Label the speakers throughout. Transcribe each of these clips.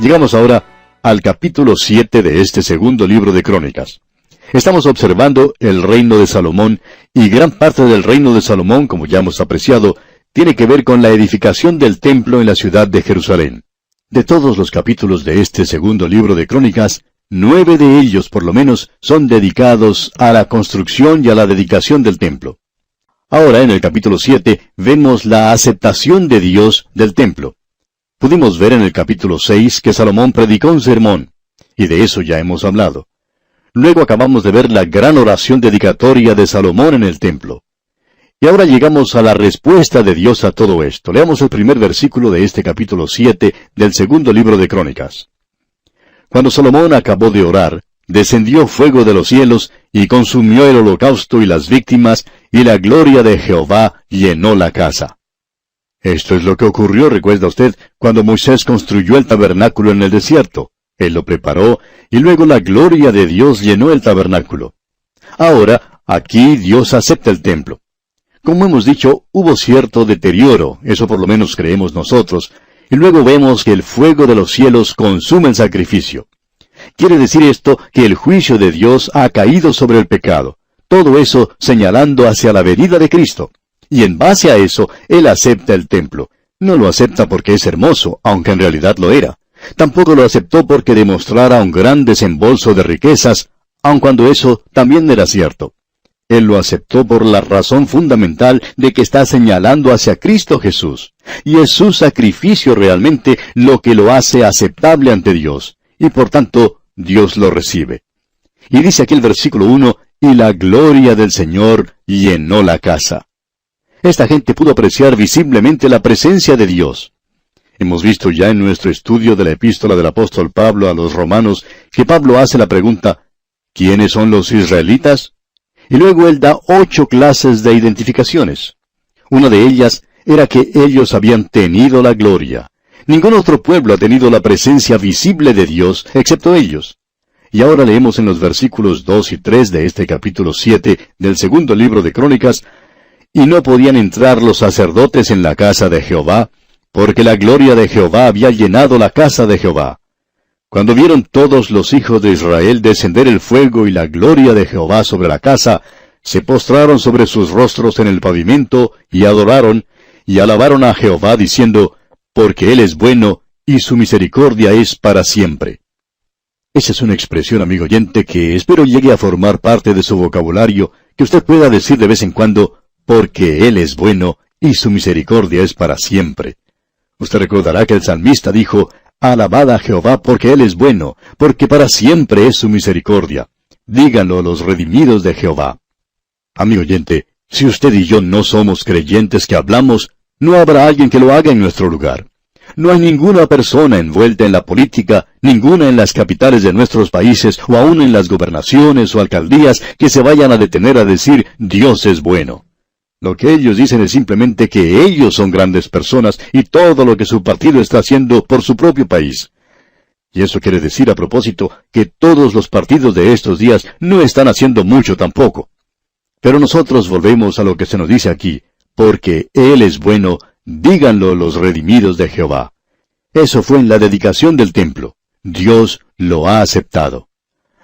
Speaker 1: Llegamos ahora al capítulo 7 de este segundo libro de Crónicas. Estamos observando el reino de Salomón, y gran parte del reino de Salomón, como ya hemos apreciado, tiene que ver con la edificación del templo en la ciudad de Jerusalén. De todos los capítulos de este segundo libro de Crónicas, 9 de ellos, por lo menos, son dedicados a la construcción y a la dedicación del templo. Ahora, en el capítulo 7, vemos la aceptación de Dios del templo. Pudimos ver en el capítulo 6 que Salomón predicó un sermón, y de eso ya hemos hablado. Luego acabamos de ver la gran oración dedicatoria de Salomón en el templo. Y ahora llegamos a la respuesta de Dios a todo esto. Leamos el primer versículo de este capítulo 7 del segundo libro de Crónicas. Cuando Salomón acabó de orar, descendió fuego de los cielos y consumió el holocausto y las víctimas, y la gloria de Jehová llenó la casa. Esto es lo que ocurrió, recuerda usted, cuando Moisés construyó el tabernáculo en el desierto. Él lo preparó, y luego la gloria de Dios llenó el tabernáculo. Ahora, aquí Dios acepta el templo. Como hemos dicho, hubo cierto deterioro, eso por lo menos creemos nosotros, y luego vemos que el fuego de los cielos consume el sacrificio. Quiere decir esto que el juicio de Dios ha caído sobre el pecado, todo eso señalando hacia la venida de Cristo. Y en base a eso, Él acepta el templo. No lo acepta porque es hermoso, aunque en realidad lo era. Tampoco lo aceptó porque demostrara un gran desembolso de riquezas, aun cuando eso también era cierto. Él lo aceptó por la razón fundamental de que está señalando hacia Cristo Jesús. Y es su sacrificio realmente lo que lo hace aceptable ante Dios. Y por tanto, Dios lo recibe. Y dice aquí el versículo 1, y la gloria del Señor llenó la casa. Esta gente pudo apreciar visiblemente la presencia de Dios. Hemos visto ya en nuestro estudio de la epístola del apóstol Pablo a los romanos que Pablo hace la pregunta, ¿quiénes son los israelitas? Y luego él da 8 clases de identificaciones. Una de ellas era que ellos habían tenido la gloria. Ningún otro pueblo ha tenido la presencia visible de Dios excepto ellos. Y ahora leemos en los versículos 2 y 3 de este capítulo 7 del segundo libro de Crónicas, y no podían entrar los sacerdotes en la casa de Jehová, porque la gloria de Jehová había llenado la casa de Jehová. Cuando vieron todos los hijos de Israel descender el fuego y la gloria de Jehová sobre la casa, se postraron sobre sus rostros en el pavimento, y adoraron, y alabaron a Jehová, diciendo, porque Él es bueno, y su misericordia es para siempre. Esa es una expresión, amigo oyente, que espero llegue a formar parte de su vocabulario, que usted pueda decir de vez en cuando, porque Él es bueno, y su misericordia es para siempre. Usted recordará que el salmista dijo, alabad a Jehová porque Él es bueno, porque para siempre es su misericordia. Díganlo los redimidos de Jehová. Amigo oyente, si usted y yo no somos creyentes que hablamos, no habrá alguien que lo haga en nuestro lugar. No hay ninguna persona envuelta en la política, ninguna en las capitales de nuestros países, o aún en las gobernaciones o alcaldías, que se vayan a detener a decir, Dios es bueno. Lo que ellos dicen es simplemente que ellos son grandes personas y todo lo que su partido está haciendo por su propio país. Y eso quiere decir a propósito que todos los partidos de estos días no están haciendo mucho tampoco. Pero nosotros volvemos a lo que se nos dice aquí, porque Él es bueno, díganlo los redimidos de Jehová. Eso fue en la dedicación del templo. Dios lo ha aceptado.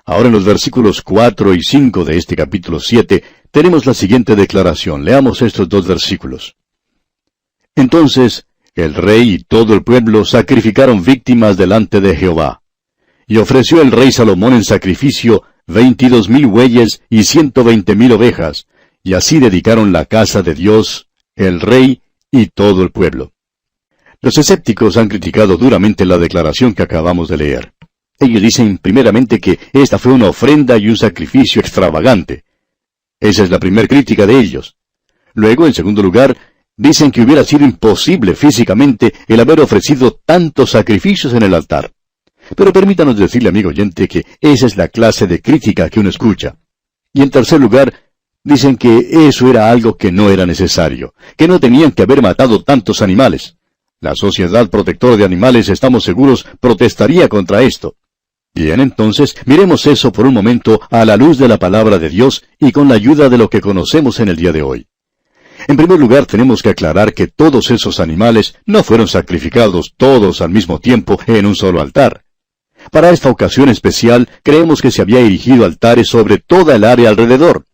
Speaker 1: Ahora en los versículos 4 y 5 de este capítulo 7, tenemos la siguiente declaración. Leamos estos 2 versículos. Entonces, el rey y todo el pueblo sacrificaron víctimas delante de Jehová. Y ofreció el rey Salomón en sacrificio 22,000 bueyes y 120,000 ovejas, y así dedicaron la casa de Dios, el rey y todo el pueblo. Los escépticos han criticado duramente la declaración que acabamos de leer. Ellos dicen primeramente que esta fue una ofrenda y un sacrificio extravagante. Esa es la primera crítica de ellos. Luego, en segundo lugar, dicen que hubiera sido imposible físicamente el haber ofrecido tantos sacrificios en el altar. Pero permítanos decirle, amigo oyente, que esa es la clase de crítica que uno escucha. Y en tercer lugar, dicen que eso era algo que no era necesario, que no tenían que haber matado tantos animales. La Sociedad Protectora de Animales, estamos seguros, protestaría contra esto. Bien, entonces, miremos eso por un momento a la luz de la palabra de Dios y con la ayuda de lo que conocemos en el día de hoy. En primer lugar, tenemos que aclarar que todos esos animales no fueron sacrificados todos al mismo tiempo en un solo altar. Para esta ocasión especial, creemos que se había erigido altares sobre toda el área alrededor.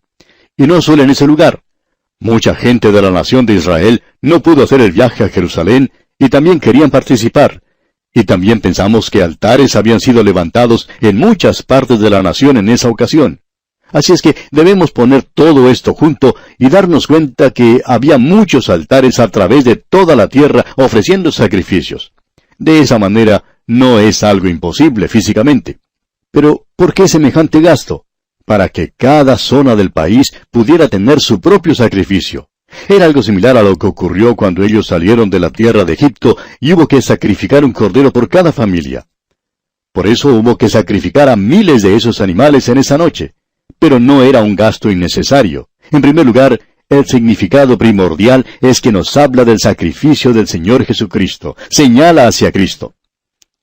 Speaker 1: Y no solo en ese lugar. Mucha gente de la nación de Israel no pudo hacer el viaje a Jerusalén y también querían participar. Y también pensamos que altares habían sido levantados en muchas partes de la nación en esa ocasión. Así es que debemos poner todo esto junto y darnos cuenta que había muchos altares a través de toda la tierra ofreciendo sacrificios. De esa manera no es algo imposible físicamente. Pero, ¿por qué semejante gasto? Para que cada zona del país pudiera tener su propio sacrificio. Era algo similar a lo que ocurrió cuando ellos salieron de la tierra de Egipto y hubo que sacrificar un cordero por cada familia. Por eso hubo que sacrificar a miles de esos animales en esa noche. Pero no era un gasto innecesario. En primer lugar, el significado primordial es que nos habla del sacrificio del Señor Jesucristo. Señala hacia Cristo.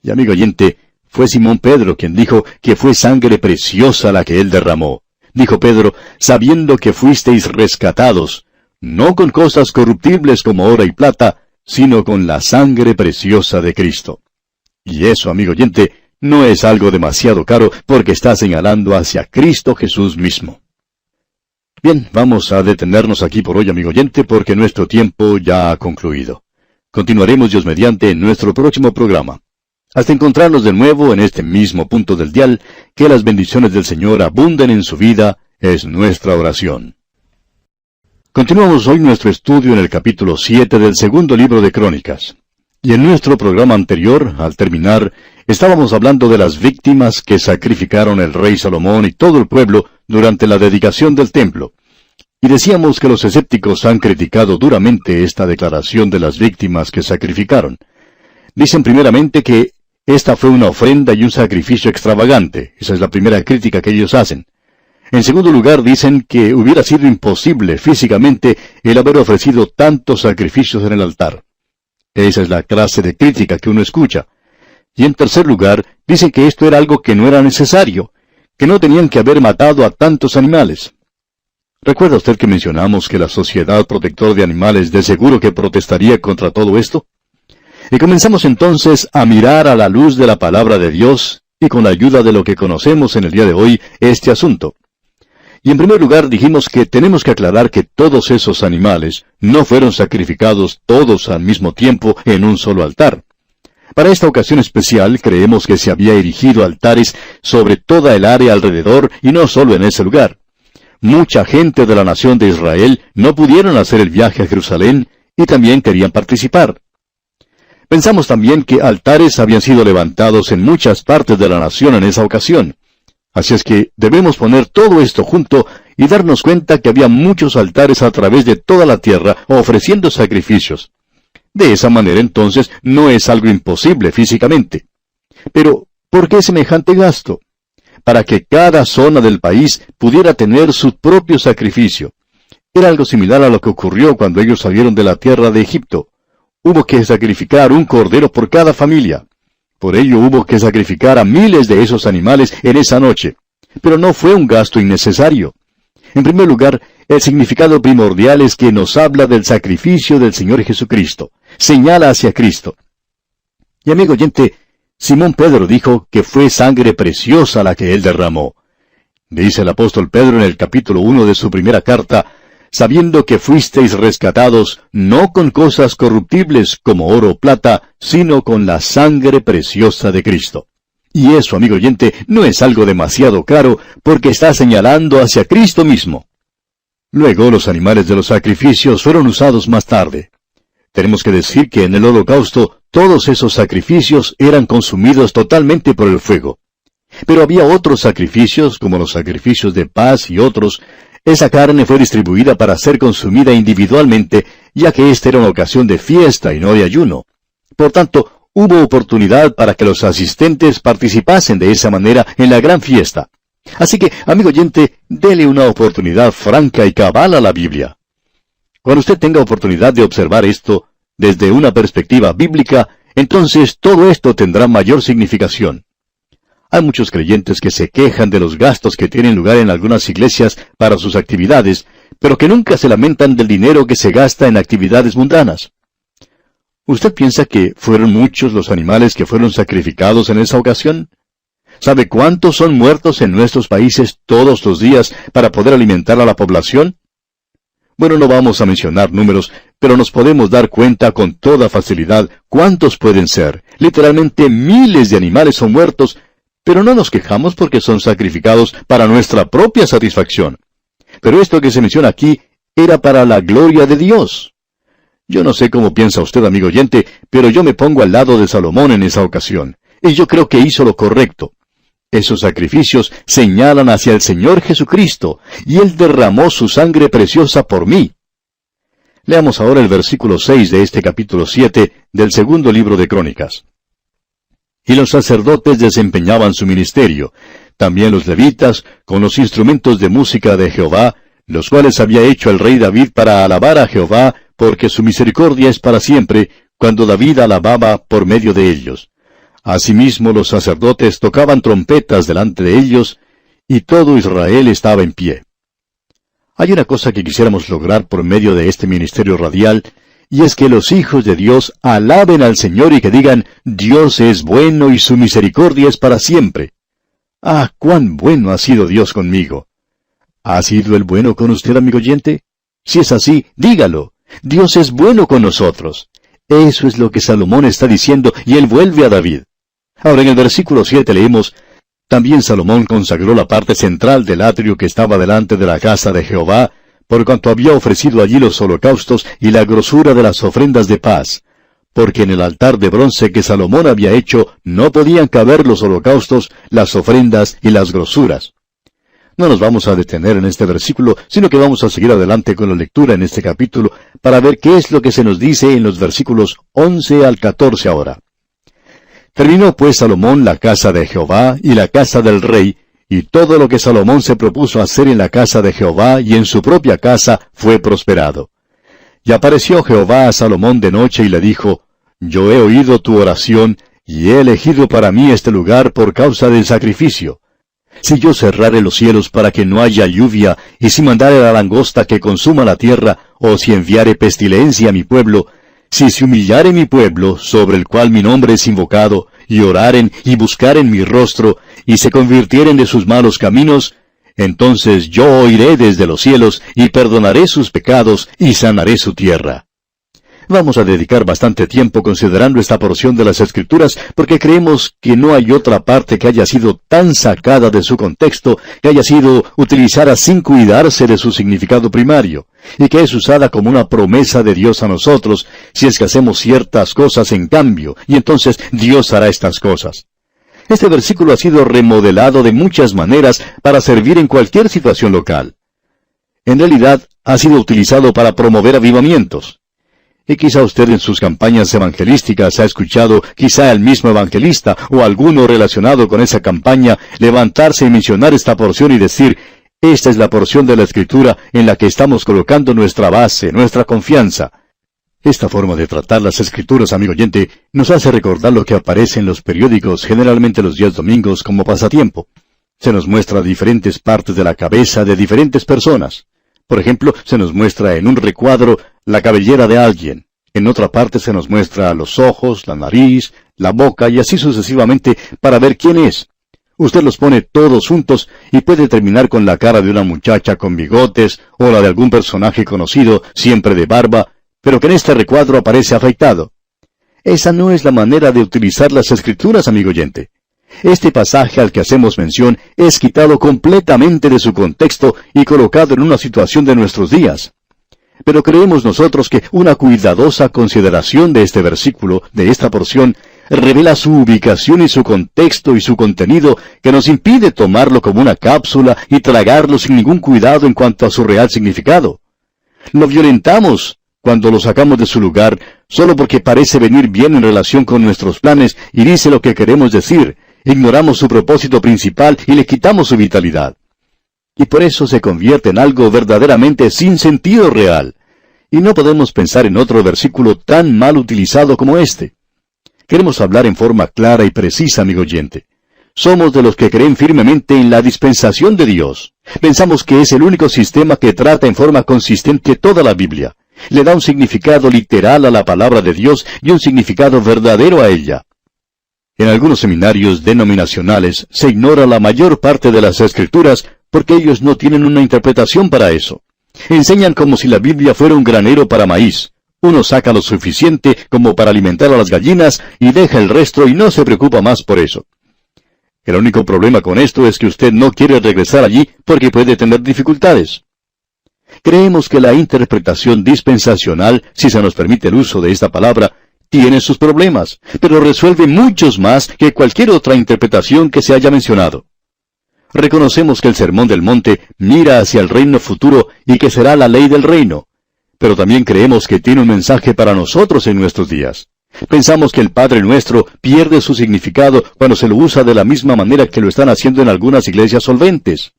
Speaker 1: Y amigo oyente, fue Simón Pedro quien dijo que fue sangre preciosa la que Él derramó. Dijo Pedro, sabiendo que fuisteis rescatados, no con cosas corruptibles como oro y plata, sino con la sangre preciosa de Cristo. Y eso, amigo oyente, no es algo demasiado caro porque está señalando hacia Cristo Jesús mismo. Bien, vamos a detenernos aquí por hoy, amigo oyente, porque nuestro tiempo ya ha concluido. Continuaremos, Dios mediante, en nuestro próximo programa. Hasta encontrarnos de nuevo en este mismo punto del dial, que las bendiciones del Señor abunden en su vida, es nuestra oración. Continuamos hoy nuestro estudio en el capítulo 7 del segundo libro de Crónicas. Y en nuestro programa anterior, al terminar, estábamos hablando de las víctimas que sacrificaron el rey Salomón y todo el pueblo durante la dedicación del templo. Y decíamos que los escépticos han criticado duramente esta declaración de las víctimas que sacrificaron. Dicen primeramente que esta fue una ofrenda y un sacrificio extravagante. Esa es la primera crítica que ellos hacen. En segundo lugar, dicen que hubiera sido imposible físicamente el haber ofrecido tantos sacrificios en el altar. Esa es la clase de crítica que uno escucha. Y en tercer lugar, dicen que esto era algo que no era necesario, que no tenían que haber matado a tantos animales. ¿Recuerda usted que mencionamos que la Sociedad Protector de Animales de seguro que protestaría contra todo esto? Y comenzamos entonces a mirar a la luz de la palabra de Dios y con la ayuda de lo que conocemos en el día de hoy este asunto. Y en primer lugar dijimos que tenemos que aclarar que todos esos animales no fueron sacrificados todos al mismo tiempo en un solo altar. Para esta ocasión especial creemos que se había erigido altares sobre toda el área alrededor y no solo en ese lugar. Mucha gente de la nación de Israel no pudieron hacer el viaje a Jerusalén y también querían participar. Pensamos también que altares habían sido levantados en muchas partes de la nación en esa ocasión. Así es que debemos poner todo esto junto y darnos cuenta que había muchos altares a través de toda la tierra ofreciendo sacrificios. De esa manera entonces no es algo imposible físicamente. Pero, ¿por qué semejante gasto? Para que cada zona del país pudiera tener su propio sacrificio. Era algo similar a lo que ocurrió cuando ellos salieron de la tierra de Egipto. Hubo que sacrificar un cordero por cada familia. Por ello hubo que sacrificar a miles de esos animales en esa noche. Pero no fue un gasto innecesario. En primer lugar, el significado primordial es que nos habla del sacrificio del Señor Jesucristo. Señala hacia Cristo. Y amigo oyente, Simón Pedro dijo que fue sangre preciosa la que Él derramó. Dice el apóstol Pedro en el capítulo 1 de su primera carta, sabiendo que fuisteis rescatados no con cosas corruptibles como oro o plata, sino con la sangre preciosa de Cristo. Y eso, amigo oyente, no es algo demasiado caro, porque está señalando hacia Cristo mismo. Luego, los animales de los sacrificios fueron usados más tarde. Tenemos que decir que en el holocausto, todos esos sacrificios eran consumidos totalmente por el fuego. Pero había otros sacrificios, como los sacrificios de paz y otros. Esa carne fue distribuida para ser consumida individualmente, ya que esta era una ocasión de fiesta y no de ayuno. Por tanto, hubo oportunidad para que los asistentes participasen de esa manera en la gran fiesta. Así que, amigo oyente, dele una oportunidad franca y cabal a la Biblia. Cuando usted tenga oportunidad de observar esto desde una perspectiva bíblica, entonces todo esto tendrá mayor significación. Hay muchos creyentes que se quejan de los gastos que tienen lugar en algunas iglesias para sus actividades, pero que nunca se lamentan del dinero que se gasta en actividades mundanas. ¿Usted piensa que fueron muchos los animales que fueron sacrificados en esa ocasión? ¿Sabe cuántos son muertos en nuestros países todos los días para poder alimentar a la población? Bueno, no vamos a mencionar números, pero nos podemos dar cuenta con toda facilidad cuántos pueden ser. Literalmente miles de animales son muertos, pero no nos quejamos porque son sacrificados para nuestra propia satisfacción. Pero esto que se menciona aquí era para la gloria de Dios. Yo no sé cómo piensa usted, amigo oyente, pero yo me pongo al lado de Salomón en esa ocasión, y yo creo que hizo lo correcto. Esos sacrificios señalan hacia el Señor Jesucristo, y Él derramó su sangre preciosa por mí. Leamos ahora el versículo 6 de este capítulo 7 del segundo libro de Crónicas. Y los sacerdotes desempeñaban su ministerio, también los levitas, con los instrumentos de música de Jehová, los cuales había hecho el rey David para alabar a Jehová, porque su misericordia es para siempre, cuando David alababa por medio de ellos. Asimismo los sacerdotes tocaban trompetas delante de ellos, y todo Israel estaba en pie. Hay una cosa que quisiéramos lograr por medio de este ministerio radial, y es que los hijos de Dios alaben al Señor y que digan, Dios es bueno y su misericordia es para siempre. ¡Ah, cuán bueno ha sido Dios conmigo! ¿Ha sido Él bueno con usted, amigo oyente? Si es así, dígalo. Dios es bueno con nosotros. Eso es lo que Salomón está diciendo, y él vuelve a David. Ahora en el versículo 7 leemos, también Salomón consagró la parte central del atrio que estaba delante de la casa de Jehová, por cuanto había ofrecido allí los holocaustos y la grosura de las ofrendas de paz, porque en el altar de bronce que Salomón había hecho no podían caber los holocaustos, las ofrendas y las grosuras. No nos vamos a detener en este versículo, sino que vamos a seguir adelante con la lectura en este capítulo para ver qué es lo que se nos dice en los versículos 11 al 14 ahora. Terminó pues Salomón la casa de Jehová y la casa del rey, y todo lo que Salomón se propuso hacer en la casa de Jehová y en su propia casa fue prosperado. Y apareció Jehová a Salomón de noche y le dijo, Yo he oído tu oración, y he elegido para mí este lugar por causa del sacrificio. Si yo cerrare los cielos para que no haya lluvia, y si mandare la langosta que consuma la tierra, o si enviare pestilencia a mi pueblo, si se humillare mi pueblo, sobre el cual mi nombre es invocado, y oraren y buscaren mi rostro, y se convirtieren de sus malos caminos, entonces yo oiré desde los cielos, y perdonaré sus pecados, y sanaré su tierra. Vamos a dedicar bastante tiempo considerando esta porción de las Escrituras, porque creemos que no hay otra parte que haya sido tan sacada de su contexto, que haya sido utilizada sin cuidarse de su significado primario, y que es usada como una promesa de Dios a nosotros, si es que hacemos ciertas cosas en cambio, y entonces Dios hará estas cosas. Este versículo ha sido remodelado de muchas maneras para servir en cualquier situación local. En realidad, ha sido utilizado para promover avivamientos. Y quizá usted en sus campañas evangelísticas ha escuchado quizá al mismo evangelista o alguno relacionado con esa campaña levantarse y mencionar esta porción y decir, esta es la porción de la Escritura en la que estamos colocando nuestra base, nuestra confianza. Esta forma de tratar las Escrituras, amigo oyente, nos hace recordar lo que aparece en los periódicos, generalmente los días domingos, como pasatiempo. Se nos muestra diferentes partes de la cabeza de diferentes personas. Por ejemplo, se nos muestra en un recuadro la cabellera de alguien. En otra parte se nos muestra los ojos, la nariz, la boca y así sucesivamente para ver quién es. Usted los pone todos juntos y puede terminar con la cara de una muchacha con bigotes o la de algún personaje conocido, siempre de barba, pero que en este recuadro aparece afeitado. Esa no es la manera de utilizar las Escrituras, amigo oyente. Este pasaje al que hacemos mención es quitado completamente de su contexto y colocado en una situación de nuestros días. Pero creemos nosotros que una cuidadosa consideración de este versículo, de esta porción, revela su ubicación y su contexto y su contenido que nos impide tomarlo como una cápsula y tragarlo sin ningún cuidado en cuanto a su real significado. Lo violentamos cuando lo sacamos de su lugar solo porque parece venir bien en relación con nuestros planes y dice lo que queremos decir. Ignoramos su propósito principal y le quitamos su vitalidad. Y por eso se convierte en algo verdaderamente sin sentido real. Y no podemos pensar en otro versículo tan mal utilizado como este. Queremos hablar en forma clara y precisa, amigo oyente. Somos de los que creen firmemente en la dispensación de Dios. Pensamos que es el único sistema que trata en forma consistente toda la Biblia. Le da un significado literal a la palabra de Dios y un significado verdadero a ella. En algunos seminarios denominacionales se ignora la mayor parte de las Escrituras porque ellos no tienen una interpretación para eso. Enseñan como si la Biblia fuera un granero para maíz. Uno saca lo suficiente como para alimentar a las gallinas y deja el resto y no se preocupa más por eso. El único problema con esto es que usted no quiere regresar allí porque puede tener dificultades. Creemos que la interpretación dispensacional, si se nos permite el uso de esta palabra, tiene sus problemas, pero resuelve muchos más que cualquier otra interpretación que se haya mencionado. Reconocemos que el Sermón del Monte mira hacia el reino futuro y que será la ley del reino, pero también creemos que tiene un mensaje para nosotros en nuestros días. Pensamos que el Padre Nuestro pierde su significado cuando se lo usa de la misma manera que lo están haciendo en algunas iglesias solventes.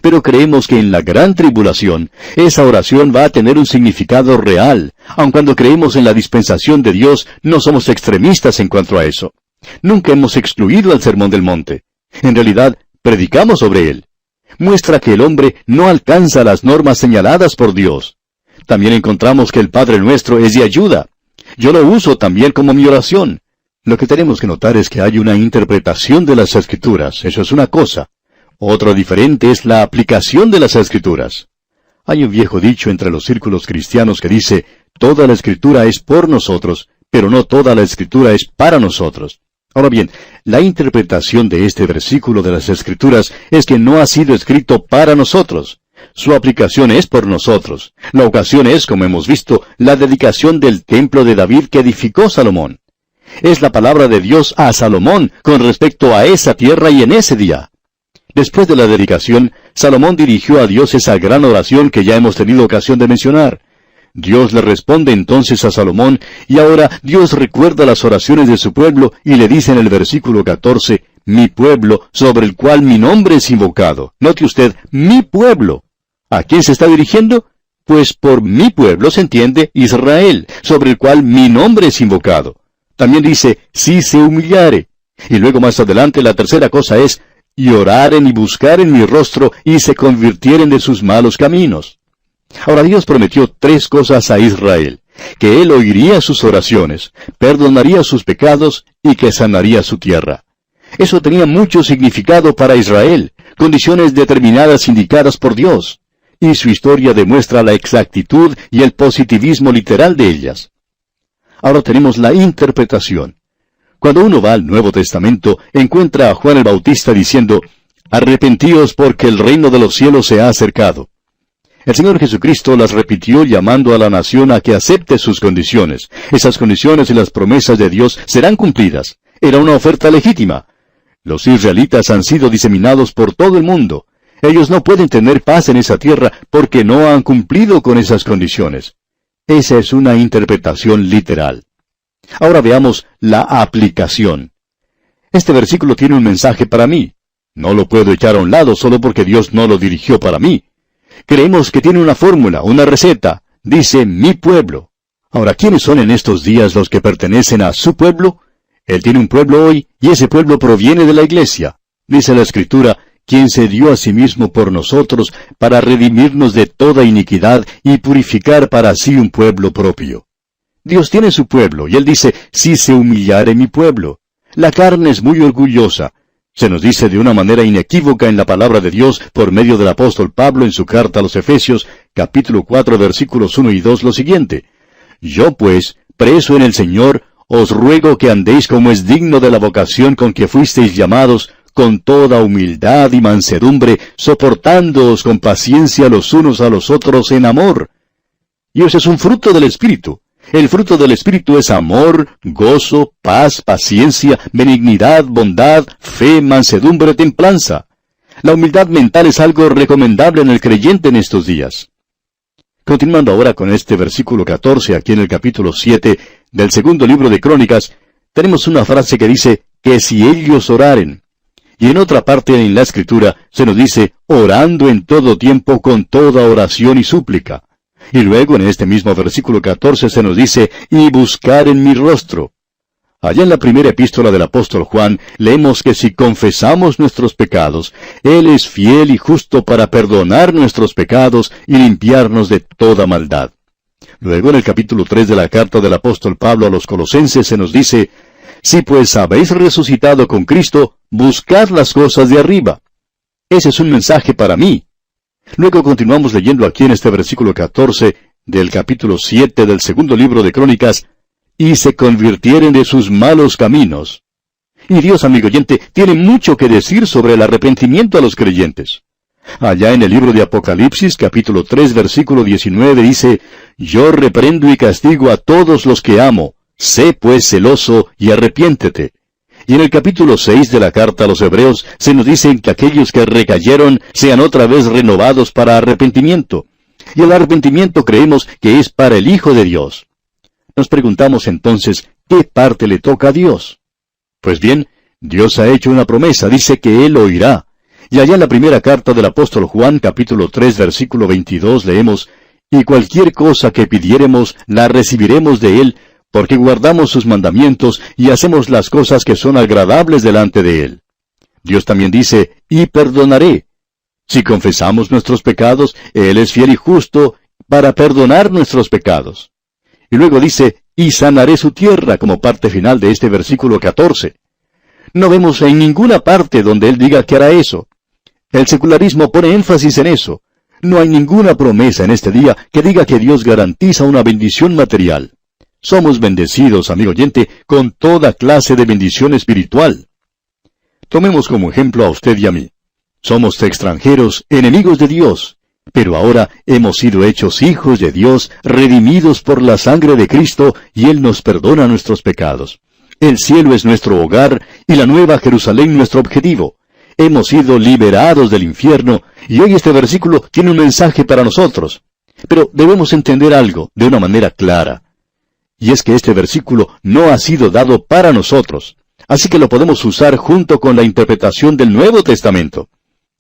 Speaker 1: Pero creemos que en la gran tribulación, esa oración va a tener un significado real. Aun cuando creemos en la dispensación de Dios, no somos extremistas en cuanto a eso. Nunca hemos excluido el Sermón del Monte. En realidad, predicamos sobre él. Muestra que el hombre no alcanza las normas señaladas por Dios. También encontramos que el Padre Nuestro es de ayuda. Yo lo uso también como mi oración. Lo que tenemos que notar es que hay una interpretación de las Escrituras. Eso es una cosa. Otra diferente es la aplicación de las Escrituras. Hay un viejo dicho entre los círculos cristianos que dice, toda la Escritura es por nosotros, pero no toda la Escritura es para nosotros. Ahora bien, la interpretación de este versículo de las Escrituras es que no ha sido escrito para nosotros. Su aplicación es por nosotros. La ocasión es, como hemos visto, la dedicación del templo de David que edificó Salomón. Es la palabra de Dios a Salomón con respecto a esa tierra y en ese día. Después de la dedicación, Salomón dirigió a Dios esa gran oración que ya hemos tenido ocasión de mencionar. Dios le responde entonces a Salomón, y ahora Dios recuerda las oraciones de su pueblo y le dice en el versículo 14, mi pueblo, sobre el cual mi nombre es invocado. Note usted, mi pueblo. ¿A quién se está dirigiendo? Pues por mi pueblo se entiende Israel, sobre el cual mi nombre es invocado. También dice, si se humillare. Y luego más adelante la tercera cosa es, y oraren y buscaren mi rostro, y se convirtieren de sus malos caminos. Ahora Dios prometió tres cosas a Israel, que Él oiría sus oraciones, perdonaría sus pecados, y que sanaría su tierra. Eso tenía mucho significado para Israel, condiciones determinadas indicadas por Dios. Y su historia demuestra la exactitud y el positivismo literal de ellas. Ahora tenemos la interpretación. Cuando uno va al Nuevo Testamento, encuentra a Juan el Bautista diciendo, arrepentíos porque el reino de los cielos se ha acercado. El Señor Jesucristo las repitió llamando a la nación a que acepte sus condiciones. Esas condiciones y las promesas de Dios serán cumplidas. Era una oferta legítima. Los israelitas han sido diseminados por todo el mundo. Ellos no pueden tener paz en esa tierra porque no han cumplido con esas condiciones. Esa es una interpretación literal. Ahora veamos la aplicación. Este versículo tiene un mensaje para mí. No lo puedo echar a un lado solo porque Dios no lo dirigió para mí. Creemos que tiene una fórmula, una receta. Dice, mi pueblo. Ahora, ¿quiénes son en estos días los que pertenecen a su pueblo? Él tiene un pueblo hoy, y ese pueblo proviene de la iglesia. Dice la Escritura, quien se dio a sí mismo por nosotros para redimirnos de toda iniquidad y purificar para sí un pueblo propio. Dios tiene su pueblo, y Él dice, si se humillare mi pueblo. La carne es muy orgullosa. Se nos dice de una manera inequívoca en la palabra de Dios por medio del apóstol Pablo en su carta a los Efesios, capítulo 4, versículos 1 y 2, lo siguiente. Yo pues, preso en el Señor, os ruego que andéis como es digno de la vocación con que fuisteis llamados, con toda humildad y mansedumbre, soportándoos con paciencia los unos a los otros en amor. Y ese es un fruto del Espíritu. El fruto del Espíritu es amor, gozo, paz, paciencia, benignidad, bondad, fe, mansedumbre, templanza. La humildad mental es algo recomendable en el creyente en estos días. Continuando ahora con este versículo 14, aquí en el capítulo 7 del segundo libro de Crónicas, tenemos una frase que dice, que si ellos oraren. Y en otra parte en la Escritura se nos dice, orando en todo tiempo con toda oración y súplica. Y luego en este mismo versículo 14 se nos dice, y buscar en mi rostro. Allá en la primera epístola del apóstol Juan, leemos que si confesamos nuestros pecados, Él es fiel y justo para perdonar nuestros pecados y limpiarnos de toda maldad. Luego en el capítulo 3 de la carta del apóstol Pablo a los Colosenses se nos dice, si pues habéis resucitado con Cristo, buscad las cosas de arriba. Ese es un mensaje para mí. Luego continuamos leyendo aquí en este versículo 14 del capítulo 7 del segundo libro de Crónicas, y se convirtieren de sus malos caminos. Y Dios, amigo oyente, tiene mucho que decir sobre el arrepentimiento a los creyentes. Allá en el libro de Apocalipsis, capítulo 3, versículo 19, dice, yo reprendo y castigo a todos los que amo. Sé pues celoso y arrepiéntete. Y en el capítulo 6 de la carta a los Hebreos se nos dice que aquellos que recayeron sean otra vez renovados para arrepentimiento. Y el arrepentimiento creemos que es para el Hijo de Dios. Nos preguntamos entonces, ¿qué parte le toca a Dios? Pues bien, Dios ha hecho una promesa, dice que Él oirá. Y allá en la primera carta del apóstol Juan, capítulo 3, versículo 22, leemos, y cualquier cosa que pidiéremos, la recibiremos de Él, porque guardamos sus mandamientos y hacemos las cosas que son agradables delante de Él. Dios también dice, y perdonaré. Si confesamos nuestros pecados, Él es fiel y justo para perdonar nuestros pecados. Y luego dice, y sanaré su tierra, como parte final de este versículo 14. No vemos en ninguna parte donde Él diga que hará eso. El secularismo pone énfasis en eso. No hay ninguna promesa en este día que diga que Dios garantiza una bendición material. Somos bendecidos, amigo oyente, con toda clase de bendición espiritual. Tomemos como ejemplo a usted y a mí. Somos extranjeros, enemigos de Dios. Pero ahora hemos sido hechos hijos de Dios, redimidos por la sangre de Cristo, y Él nos perdona nuestros pecados. El cielo es nuestro hogar, y la nueva Jerusalén nuestro objetivo. Hemos sido liberados del infierno, y hoy este versículo tiene un mensaje para nosotros. Pero debemos entender algo de una manera clara. Y es que este versículo no ha sido dado para nosotros. Así que lo podemos usar junto con la interpretación del Nuevo Testamento.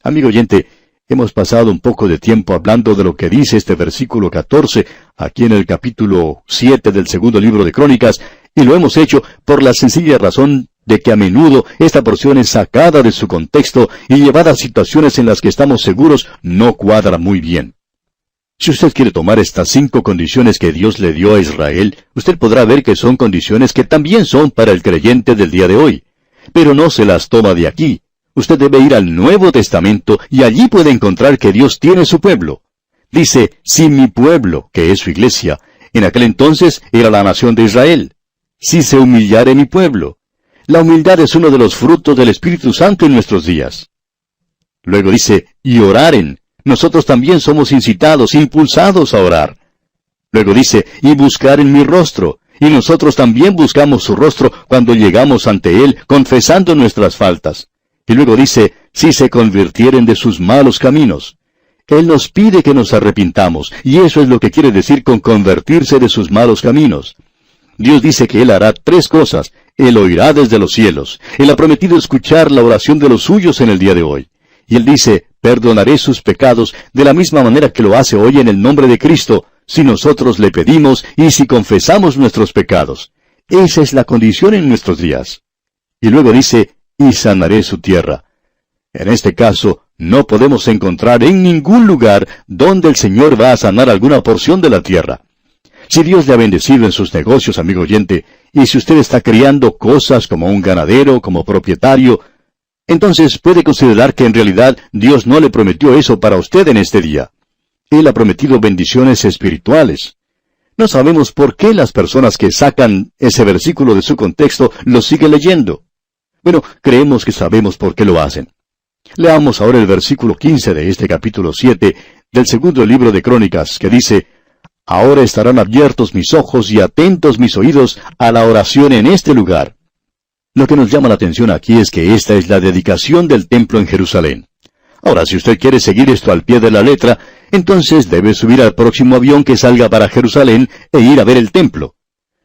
Speaker 1: Amigo oyente, hemos pasado un poco de tiempo hablando de lo que dice este versículo 14, aquí en el capítulo 7 del segundo libro de Crónicas, y lo hemos hecho por la sencilla razón de que a menudo esta porción es sacada de su contexto y llevada a situaciones en las que estamos seguros no cuadra muy bien. Si usted quiere tomar estas 5 condiciones que Dios le dio a Israel, usted podrá ver que son condiciones que también son para el creyente del día de hoy. Pero no se las toma de aquí. Usted debe ir al Nuevo Testamento y allí puede encontrar que Dios tiene su pueblo. Dice, si mi pueblo, que es su iglesia, en aquel entonces era la nación de Israel. Si se humillare mi pueblo. La humildad es uno de los frutos del Espíritu Santo en nuestros días. Luego dice, y oraren. Nosotros también somos incitados, impulsados a orar. Luego dice, y buscar en mi rostro. Y nosotros también buscamos su rostro cuando llegamos ante Él, confesando nuestras faltas. Y luego dice, si se convirtieren de sus malos caminos. Él nos pide que nos arrepintamos, y eso es lo que quiere decir con convertirse de sus malos caminos. Dios dice que Él hará 3 cosas. Él oirá desde los cielos. Él ha prometido escuchar la oración de los suyos en el día de hoy. Y Él dice, perdonaré sus pecados de la misma manera que lo hace hoy en el nombre de Cristo, si nosotros le pedimos y si confesamos nuestros pecados. Esa es la condición en nuestros días. Y luego dice, y sanaré su tierra. En este caso, no podemos encontrar en ningún lugar donde el Señor va a sanar alguna porción de la tierra. Si Dios le ha bendecido en sus negocios, amigo oyente, y si usted está criando cosas como un ganadero, como propietario, entonces puede considerar que en realidad Dios no le prometió eso para usted en este día. Él ha prometido bendiciones espirituales. No sabemos por qué las personas que sacan ese versículo de su contexto lo siguen leyendo. Bueno, creemos que sabemos por qué lo hacen. Leamos ahora el versículo 15 de este capítulo 7 del segundo libro de Crónicas, que dice, ahora estarán abiertos mis ojos y atentos mis oídos a la oración en este lugar. Lo que nos llama la atención aquí es que esta es la dedicación del templo en Jerusalén. Ahora, si usted quiere seguir esto al pie de la letra, entonces debe subir al próximo avión que salga para Jerusalén e ir a ver el templo.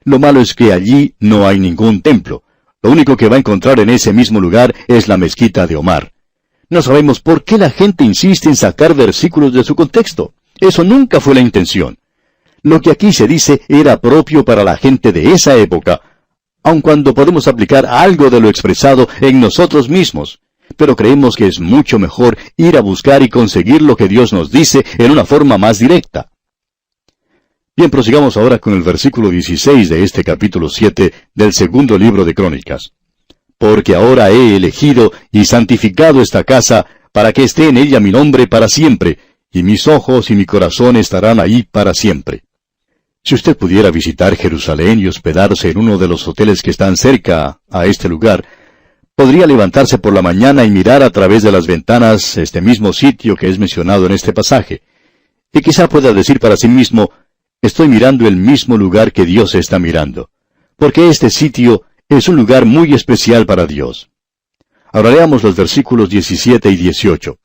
Speaker 1: Lo malo es que allí no hay ningún templo. Lo único que va a encontrar en ese mismo lugar es la mezquita de Omar. No sabemos por qué la gente insiste en sacar versículos de su contexto. Eso nunca fue la intención. Lo que aquí se dice era propio para la gente de esa época, aun cuando podemos aplicar algo de lo expresado en nosotros mismos. Pero creemos que es mucho mejor ir a buscar y conseguir lo que Dios nos dice en una forma más directa. Bien, prosigamos ahora con el versículo 16 de este capítulo 7 del segundo libro de Crónicas. Porque ahora he elegido y santificado esta casa para que esté en ella mi nombre para siempre, y mis ojos y mi corazón estarán ahí para siempre. Si usted pudiera visitar Jerusalén y hospedarse en uno de los hoteles que están cerca a este lugar, podría levantarse por la mañana y mirar a través de las ventanas este mismo sitio que es mencionado en este pasaje. Y quizá pueda decir para sí mismo, estoy mirando el mismo lugar que Dios está mirando, porque este sitio es un lugar muy especial para Dios. Ahora leamos los versículos 17 y 18.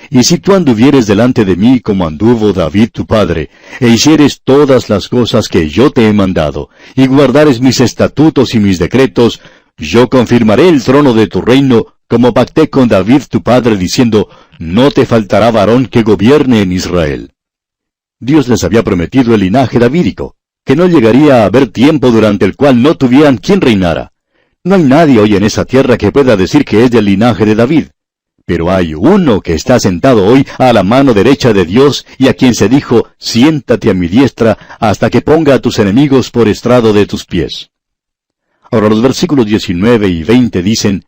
Speaker 1: Y si tú anduvieres delante de mí como anduvo David tu padre, e hicieres todas las cosas que yo te he mandado, y guardares mis estatutos y mis decretos, yo confirmaré el trono de tu reino, como pacté con David tu padre, diciendo, no te faltará varón que gobierne en Israel. Dios les había prometido el linaje davídico, que no llegaría a haber tiempo durante el cual no tuvieran quien reinara. No hay nadie hoy en esa tierra que pueda decir que es del linaje de David. Pero hay uno que está sentado hoy a la mano derecha de Dios y a quien se dijo, siéntate a mi diestra hasta que ponga a tus enemigos por estrado de tus pies. Ahora los versículos 19 y 20 dicen,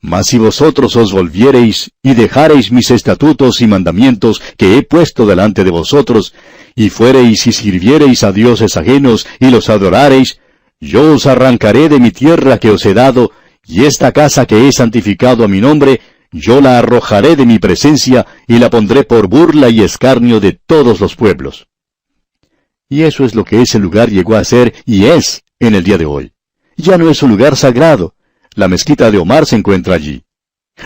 Speaker 1: Mas si vosotros os volviereis y dejareis mis estatutos y mandamientos que he puesto delante de vosotros, y fuereis y sirviereis a dioses ajenos y los adorareis, yo os arrancaré de mi tierra que os he dado, y esta casa que he santificado a mi nombre, yo la arrojaré de mi presencia, y la pondré por burla y escarnio de todos los pueblos. Y eso es lo que ese lugar llegó a ser y es en el día de hoy. Ya no es un lugar sagrado. La mezquita de Omar se encuentra allí.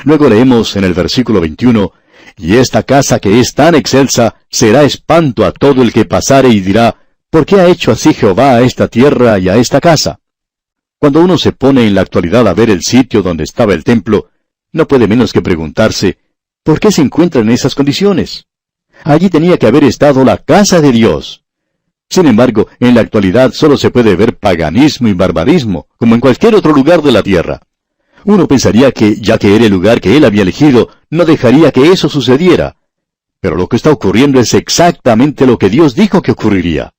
Speaker 1: Luego leemos en el versículo 21, y esta casa que es tan excelsa será espanto a todo el que pasare y dirá, ¿por qué ha hecho así Jehová a esta tierra y a esta casa? Cuando uno se pone en la actualidad a ver el sitio donde estaba el templo, no puede menos que preguntarse, ¿por qué se encuentra en esas condiciones? Allí tenía que haber estado la casa de Dios. Sin embargo, en la actualidad solo se puede ver paganismo y barbarismo, como en cualquier otro lugar de la tierra. Uno pensaría que, ya que era el lugar que él había elegido, no dejaría que eso sucediera. Pero lo que está ocurriendo es exactamente lo que Dios dijo que ocurriría.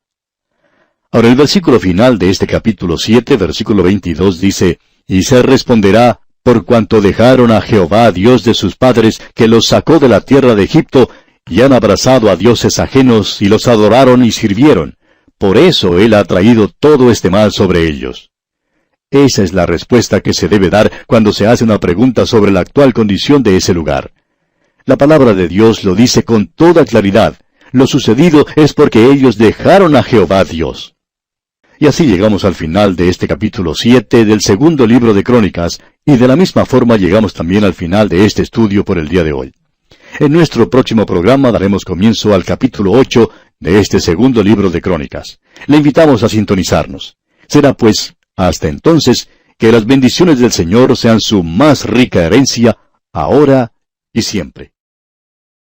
Speaker 1: Ahora el versículo final de este capítulo 7, versículo 22 dice, Y se responderá, por cuanto dejaron a Jehová, Dios de sus padres, que los sacó de la tierra de Egipto, y han abrazado a dioses ajenos, y los adoraron y sirvieron. Por eso Él ha traído todo este mal sobre ellos. Esa es la respuesta que se debe dar cuando se hace una pregunta sobre la actual condición de ese lugar. La palabra de Dios lo dice con toda claridad. Lo sucedido es porque ellos dejaron a Jehová Dios. Y así llegamos al final de este capítulo 7 del segundo libro de Crónicas, y de la misma forma llegamos también al final de este estudio por el día de hoy. En nuestro próximo programa daremos comienzo al capítulo 8 de este segundo libro de Crónicas. Le invitamos a sintonizarnos. Será pues, hasta entonces, que las bendiciones del Señor sean su más rica herencia, ahora y siempre.